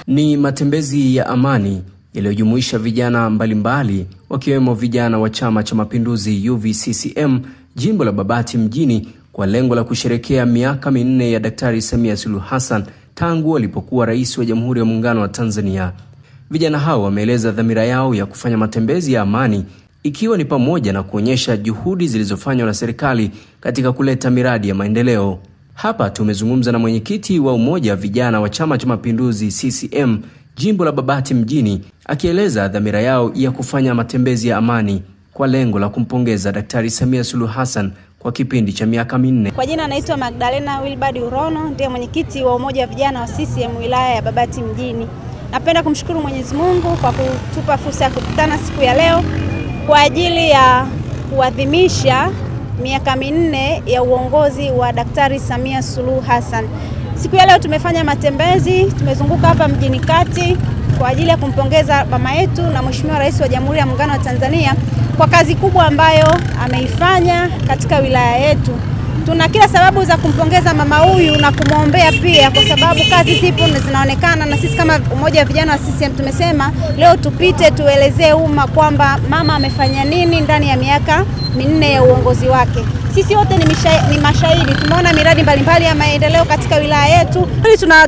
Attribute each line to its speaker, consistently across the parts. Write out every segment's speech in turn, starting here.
Speaker 1: Ni matembezi ya amani yaliyojumuisha vijana mbalimbali wakiwemo vijana wa Chama cha Mapinduzi UVCCM jimbo la Babati mjini kwa lengo la kusherehekea miaka 4 ya Daktari Samia Suluhu Hassan tangu alipokuwa rais wa Jamhuri ya Muungano wa Tanzania. Vijana hao wameeleza dhamira yao ya kufanya matembezi ya amani ikiwa ni pamoja na kuonyesha juhudi zilizofanywa na serikali katika kuleta miradi ya maendeleo. Hapa tumezungumza na mwenyekiti wa umoja vijana wa Chama cha Mapinduzi CCM jimbo la Babati mjini akieleza dhamira yao ya kufanya matembezi ya amani kwa lengo la kumpongeza Daktari Samia Suluhu Hassan kwa kipindi cha miaka 4.
Speaker 2: Kwa jina naitwa Magdalena Wilbard Urono, ndiye mwenyekiti wa umoja wa vijana wa CCM wilaya ya Babati mjini. Napenda kumshukuru Mwenyezi Mungu kwa kutupa fursa ya kukutana siku ya leo kwa ajili ya kuadhimisha miaka 4 ya uongozi wa Daktari Samia Suluhu Hassan. Siku ya leo tumefanya matembezi, tumezunguka hapa mjini kati kwa ajili ya kumpongeza mama yetu na Mheshimiwa Rais wa Jamhuri ya Muungano wa Tanzania kwa kazi kubwa ambayo ameifanya katika wilaya yetu. Tuna kila sababu za kumpongeza mama huyu na kumwombea pia kwa sababu kazi zipo na zinaonekana, na sisi kama umoja wa vijana wa CCM tumesema leo tupite tuelezee umma kwamba mama amefanya nini ndani ya miaka 4 ya uongozi wake. Sisi wote ni mashahidi, tumeona miradi mbalimbali ya maendeleo katika wilaya yetu.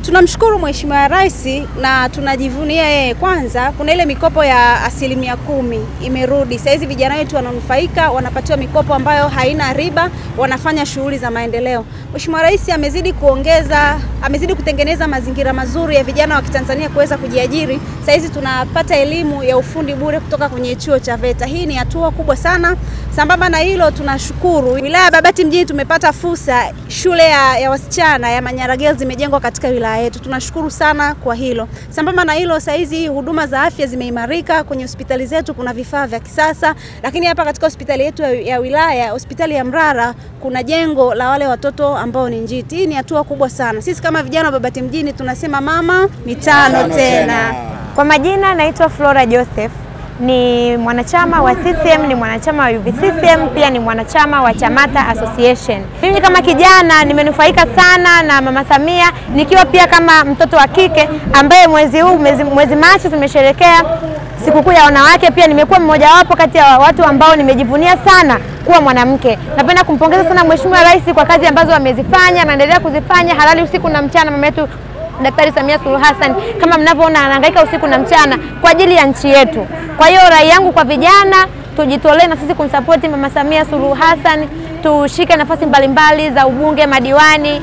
Speaker 2: Tunamshukuru Mheshimiwa Rais na tunajivunia yeye. Kwanza kuna ile mikopo ya 10% imerudi. Sasa hizi vijana wetu wananufaika, wanapatiwa mikopo ambayo haina riba, wanafanya shughuli za maendeleo. Mheshimiwa Rais amezidi kutengeneza mazingira mazuri ya vijana wa Kitanzania kuweza kujiajiri. Sasa hizi tunapata elimu ya ufundi bure kutoka kwenye chuo cha VETA. Hii ni hatua kubwa sana. Sambamba na hilo tunashukuru wilaya ya Babati mjini tumepata fursa, shule ya wasichana ya Manyara Girls imejengwa katika wilaya yetu. Tunashukuru sana kwa hilo. Sambamba na hilo sasa hizi huduma za afya zimeimarika, kwenye hospitali zetu kuna vifaa vya kisasa, lakini hapa katika hospitali yetu ya wilaya, hospitali ya Mrara, kuna jengo la wale watoto ambao ni njiti. Hii ni hatua kubwa sana. Sisi kama vijana wa Babati mjini tunasema mama mitano tena.
Speaker 3: Kwa majina naitwa Flora Joseph. Ni mwanachama wa CCM, ni mwanachama wa UVCCM, pia ni mwanachama wa Chamata Association. Mimi kama kijana nimenufaika sana na Mama Samia, nikiwa pia kama mtoto wa kike ambaye mwezi Machi tumesherehekea sikukuu ya wanawake. Pia nimekuwa mmoja wapo kati ya watu ambao nimejivunia sana kuwa mwanamke. Napenda kumpongeza sana Mheshimiwa Rais kwa kazi ambazo amezifanya, anaendelea kuzifanya halali usiku na mchana. Mama yetu Daktari Samia Suluhu Hassan kama mnavyoona anahangaika usiku na mchana kwa ajili ya nchi yetu. Kwa hiyo rai yangu kwa vijana, tujitolee na sisi kumsupport Mama Samia Suluhu Hassan, tushike nafasi mbalimbali za ubunge, madiwani,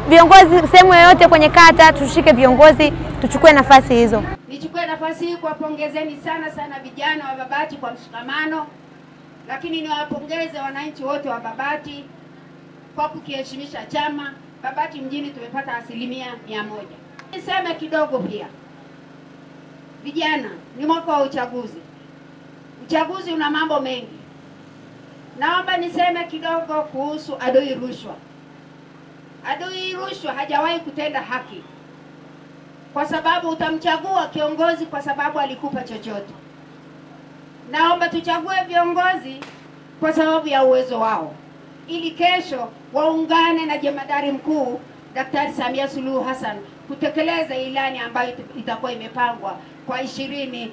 Speaker 3: viongozi sehemu yoyote kwenye kata, tushike viongozi, tuchukue nafasi hizo.
Speaker 4: Nichukue nafasi hii kuwapongezeni sana vijana wa Babati kwa mshikamano, lakini niwapongeze wananchi wote wa Babati kwa kukiheshimisha chama. Babati mjini tumepata 100%. Niseme kidogo pia, vijana, ni mwaka wa uchaguzi. Uchaguzi una mambo mengi. Naomba niseme kidogo kuhusu adui rushwa. Adui rushwa hajawahi kutenda haki, kwa sababu utamchagua kiongozi kwa sababu alikupa chochote. Naomba tuchague viongozi kwa sababu ya uwezo wao, ili kesho waungane na jemadari mkuu Daktari Samia Suluhu Hassan kutekeleza ilani ambayo itakuwa imepangwa kwa 2025-30.